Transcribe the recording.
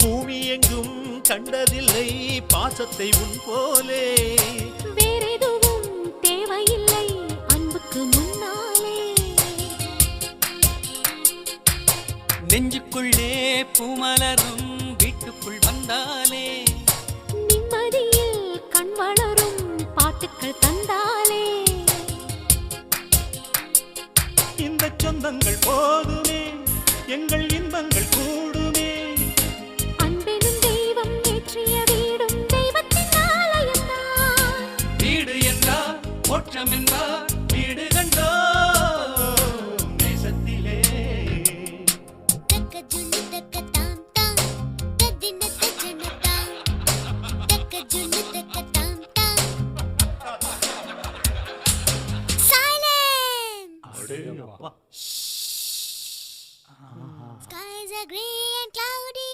பூமி எங்கும் கண்டதில்லை பாசத்தை உன் போலே. வேறெதுவும் தேவையில்லை அன்புக்கு முன்னாலே. நெஞ்சுக்குள்ளே பூமலரும் வீட்டுக்குள் வந்தாலே. நிம்மதியில் கண் வளரும் பாட்டுக்கள் தந்தாலே. இந்த சொந்தங்கள் போதுமே எங்கள் இன்பங்கள் கூட.